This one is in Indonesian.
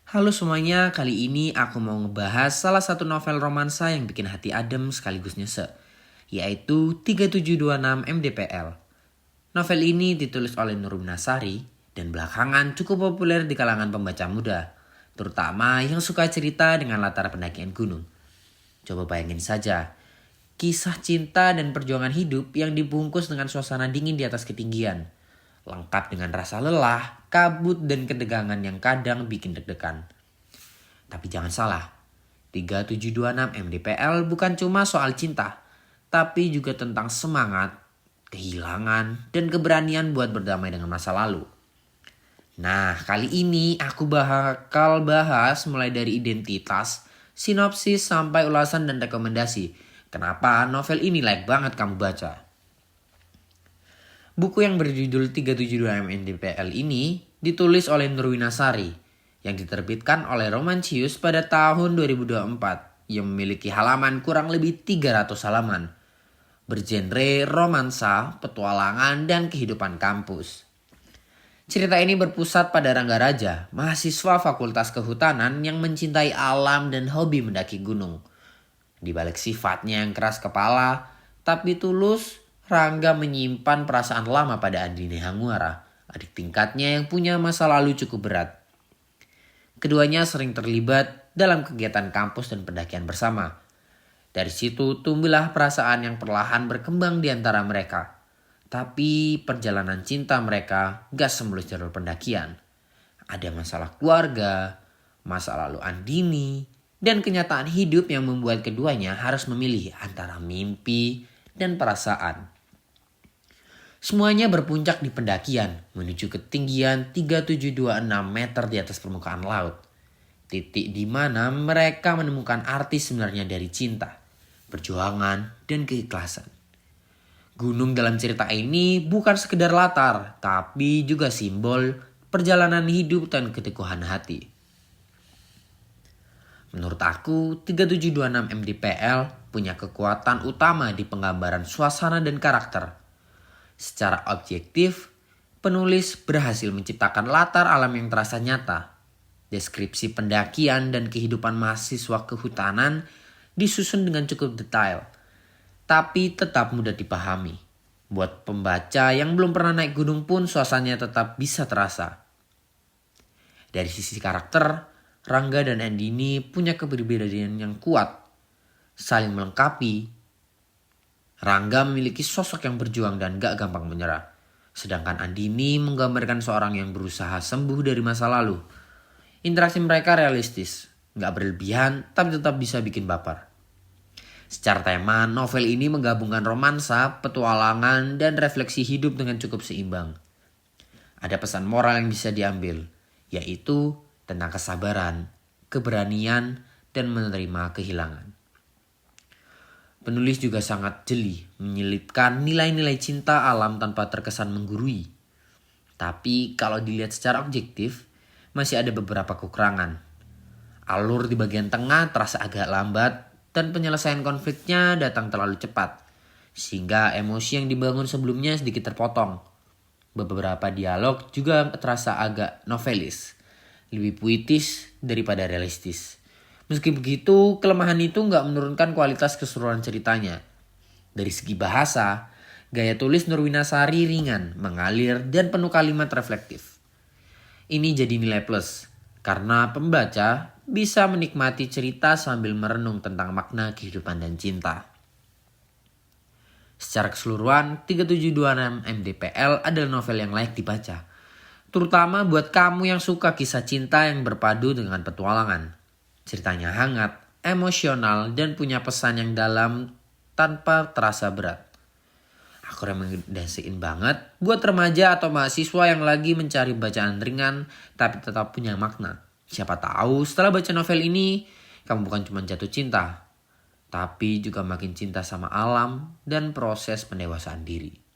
Halo semuanya, kali ini aku mau ngebahas salah satu novel romansa yang bikin hati adem sekaligus nyesek, yaitu 3726 MDPL. Novel ini ditulis oleh Nurul Nasari dan belakangan cukup populer di kalangan pembaca muda, terutama yang suka cerita dengan latar pendakian gunung. Coba bayangin saja, kisah cinta dan perjuangan hidup yang dibungkus dengan suasana dingin di atas ketinggian. Lengkap dengan rasa lelah, kabut, dan ketegangan yang kadang bikin deg-degan. Tapi jangan salah, 3726 MDPL bukan cuma soal cinta, tapi juga tentang semangat, kehilangan, dan keberanian buat berdamai dengan masa lalu. Nah, kali ini aku bakal bahas mulai dari identitas, sinopsis, sampai ulasan dan rekomendasi. Kenapa novel ini layak banget kamu baca. Buku yang berjudul 372 MNDPL ini ditulis oleh Nurwina Sari yang diterbitkan oleh Romancius pada tahun 2024 yang memiliki halaman kurang lebih 300 halaman. Bergenre romansa, petualangan, dan kehidupan kampus. Cerita ini berpusat pada Rangga Raja, mahasiswa Fakultas Kehutanan yang mencintai alam dan hobi mendaki gunung. Di balik sifatnya yang keras kepala, tapi tulus, Rangga menyimpan perasaan lama pada Andini Hanguara, adik tingkatnya yang punya masa lalu cukup berat. Keduanya sering terlibat dalam kegiatan kampus dan pendakian bersama. Dari situ tumbuhlah perasaan yang perlahan berkembang di antara mereka. Tapi perjalanan cinta mereka gak semulus jalur pendakian. Ada masalah keluarga, masa lalu Andini, dan kenyataan hidup yang membuat keduanya harus memilih antara mimpi dan perasaan. Semuanya berpuncak di pendakian menuju ketinggian 3726 meter di atas permukaan laut. Titik di mana mereka menemukan arti sebenarnya dari cinta, perjuangan, dan keikhlasan. Gunung dalam cerita ini bukan sekedar latar, tapi juga simbol perjalanan hidup dan keteguhan hati. Menurut aku, 3726 MDPL punya kekuatan utama di penggambaran suasana dan karakter. Secara objektif, penulis berhasil menciptakan latar alam yang terasa nyata. Deskripsi pendakian dan kehidupan mahasiswa kehutanan disusun dengan cukup detail, tapi tetap mudah dipahami. Buat pembaca yang belum pernah naik gunung pun suasananya tetap bisa terasa. Dari sisi karakter, Rangga dan Andini punya keberbedaan yang kuat, saling melengkapi. Rangga memiliki sosok yang berjuang dan gak gampang menyerah. Sedangkan Andini menggambarkan seorang yang berusaha sembuh dari masa lalu. Interaksi mereka realistis, gak berlebihan tapi tetap bisa bikin baper. Secara tema, novel ini menggabungkan romansa, petualangan, dan refleksi hidup dengan cukup seimbang. Ada pesan moral yang bisa diambil, yaitu tentang kesabaran, keberanian, dan menerima kehilangan. Penulis juga sangat jeli menyelipkan nilai-nilai cinta alam tanpa terkesan menggurui. Tapi kalau dilihat secara objektif, masih ada beberapa kekurangan. Alur di bagian tengah terasa agak lambat dan penyelesaian konfliknya datang terlalu cepat. Sehingga emosi yang dibangun sebelumnya sedikit terpotong. Beberapa dialog juga terasa agak novelis, lebih puitis daripada realistis. Meski begitu, kelemahan itu nggak menurunkan kualitas keseluruhan ceritanya. Dari segi bahasa, gaya tulis Nurwina Sari ringan, mengalir, dan penuh kalimat reflektif. Ini jadi nilai plus, karena pembaca bisa menikmati cerita sambil merenung tentang makna kehidupan dan cinta. Secara keseluruhan, 3726 MDPL adalah novel yang layak dibaca. Terutama buat kamu yang suka kisah cinta yang berpadu dengan petualangan. Ceritanya hangat, emosional, dan punya pesan yang dalam tanpa terasa berat. Aku rekomendasiin banget buat remaja atau mahasiswa yang lagi mencari bacaan ringan tapi tetap punya makna. Siapa tahu setelah baca novel ini, kamu bukan cuma jatuh cinta, tapi juga makin cinta sama alam dan proses pendewasaan diri.